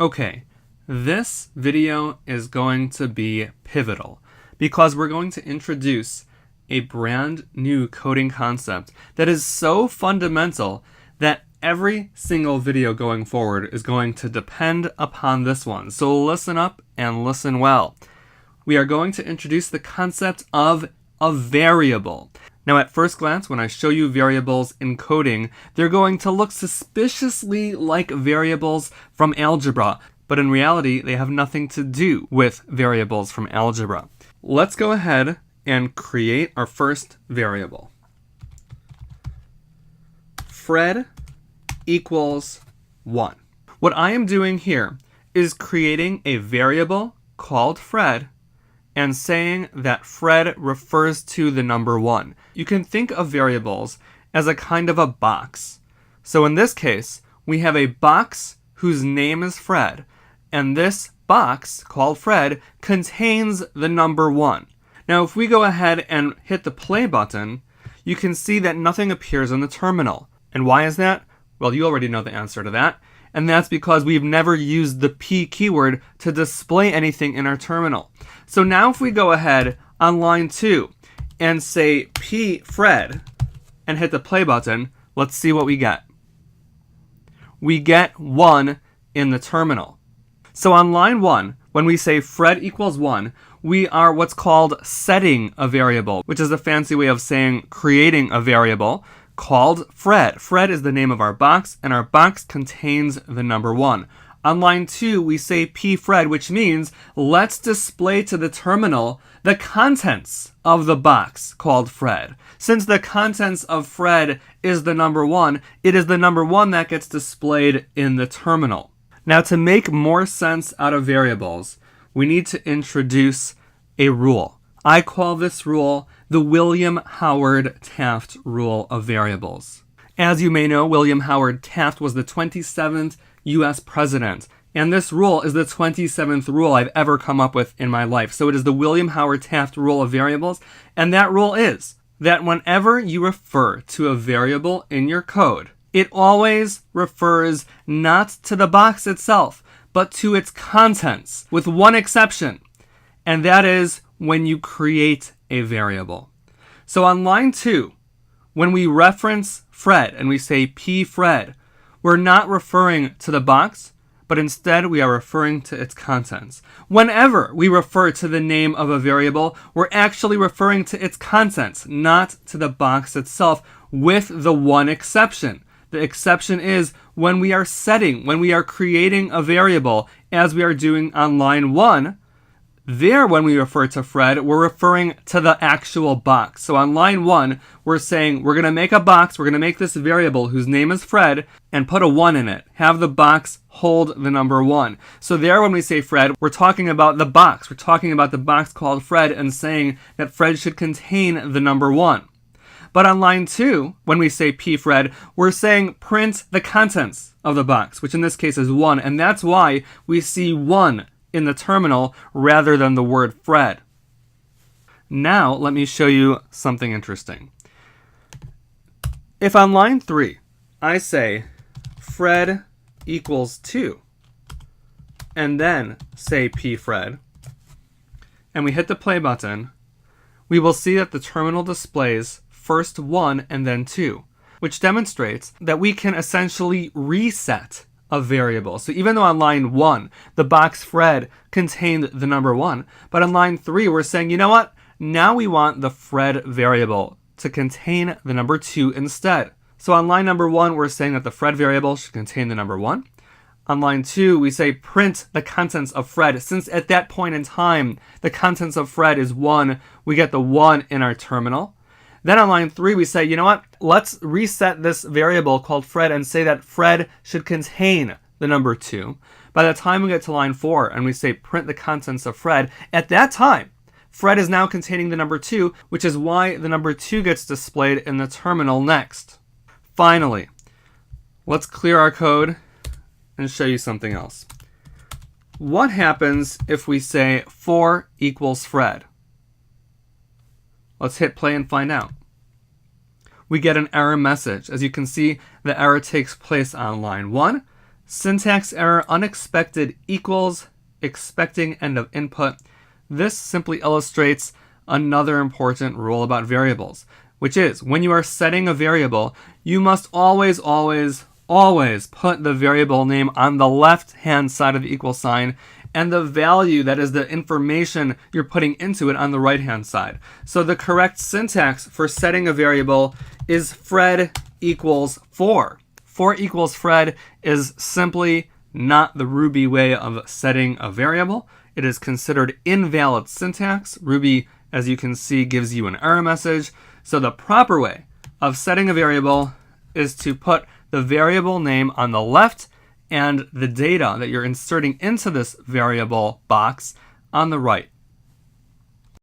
Okay, this video is going to be pivotal because we're going to introduce a brand new coding concept that is so fundamental that every single video going forward is going to depend upon this one. So listen up and listen well. We are going to introduce the concept of a variable. Now, at first glance, when I show you variables in coding, they're going to look suspiciously like variables from algebra, but in reality, they have nothing to do with variables from algebra. Let's go ahead and create our first variable. Fred equals 1. What I am doing here is creating a variable called Fred and saying that Fred refers to the number 1. You can think of variables as a kind of a box. So in this case, we have a box whose name is Fred, and this box, called Fred, contains the number 1. Now, if we go ahead and hit the play button, you can see that nothing appears in the terminal. And why is that? Well, you already know the answer to that. And that's because we've never used the P keyword to display anything in our terminal. So now if we go ahead on line 2 and say P Fred and hit the play button, let's see what we get. We get 1 in the terminal. So on line 1, when we say Fred equals 1, we are what's called setting a variable, which is a fancy way of saying creating a variable called Fred. Fred is the name of our box, and our box contains the number 1. On line 2, we say P Fred, which means let's display to the terminal the contents of the box called Fred. Since the contents of Fred is the number 1, it is the number 1 that gets displayed in the terminal. Now, to make more sense out of variables, we need to introduce a rule. I call this rule the William Howard Taft rule of variables. As you may know, William Howard Taft was the 27th U.S. president, and this rule is the 27th rule I've ever come up with in my life. So it is the William Howard Taft rule of variables, and that rule is that whenever you refer to a variable in your code, it always refers not to the box itself, but to its contents, with one exception, and that is when you create a variable. So on line 2, when we reference Fred and we say P Fred, we're not referring to the box, but instead we are referring to its contents. Whenever we refer to the name of a variable, we're actually referring to its contents, not to the box itself, with the one exception. The exception is when we are creating a variable, as we are doing on line 1. There, when we refer to Fred, we're referring to the actual box. So on line 1, we're saying we're going to make a box, we're going to make this variable whose name is Fred, and put a 1 in it. Have the box hold the number 1. So there, when we say Fred, we're talking about the box. We're talking about the box called Fred and saying that Fred should contain the number 1. But on line 2, when we say P Fred, we're saying print the contents of the box, which in this case is 1, and that's why we see 1 in the terminal rather than the word Fred. Now, let me show you something interesting. If on line 3, I say Fred equals 2, and then say P Fred, and we hit the play button, we will see that the terminal displays first 1 and then 2, which demonstrates that we can essentially reset a variable. So even though on line 1, the box Fred contained the number 1, but on line 3, we're saying, you know what? Now we want the Fred variable to contain the number 2 instead. So on line number 1, we're saying that the Fred variable should contain the number 1. On line 2, we say print the contents of Fred. Since at that point in time, the contents of Fred is 1, we get the 1 in our terminal. Then on line 3, we say, you know what? Let's reset this variable called Fred and say that Fred should contain the number 2. By the time we get to line 4 and we say print the contents of Fred, at that time, Fred is now containing the number 2, which is why the number 2 gets displayed in the terminal next. Finally, let's clear our code and show you something else. What happens if we say 4 equals Fred? Let's hit play and find out. We get an error message. As you can see, the error takes place on line 1, Syntax error unexpected equals expecting end of input. This simply illustrates another important rule about variables, which is when you are setting a variable, you must always put the variable name on the left-hand side of the equal sign and the value, that is the information you're putting into it, on the right-hand side. So the correct syntax for setting a variable is Fred equals 4. 4 equals Fred is simply not the Ruby way of setting a variable. It is considered invalid syntax. Ruby, as you can see, gives you an error message. So the proper way of setting a variable is to put the variable name on the left and the data that you're inserting into this variable box on the right.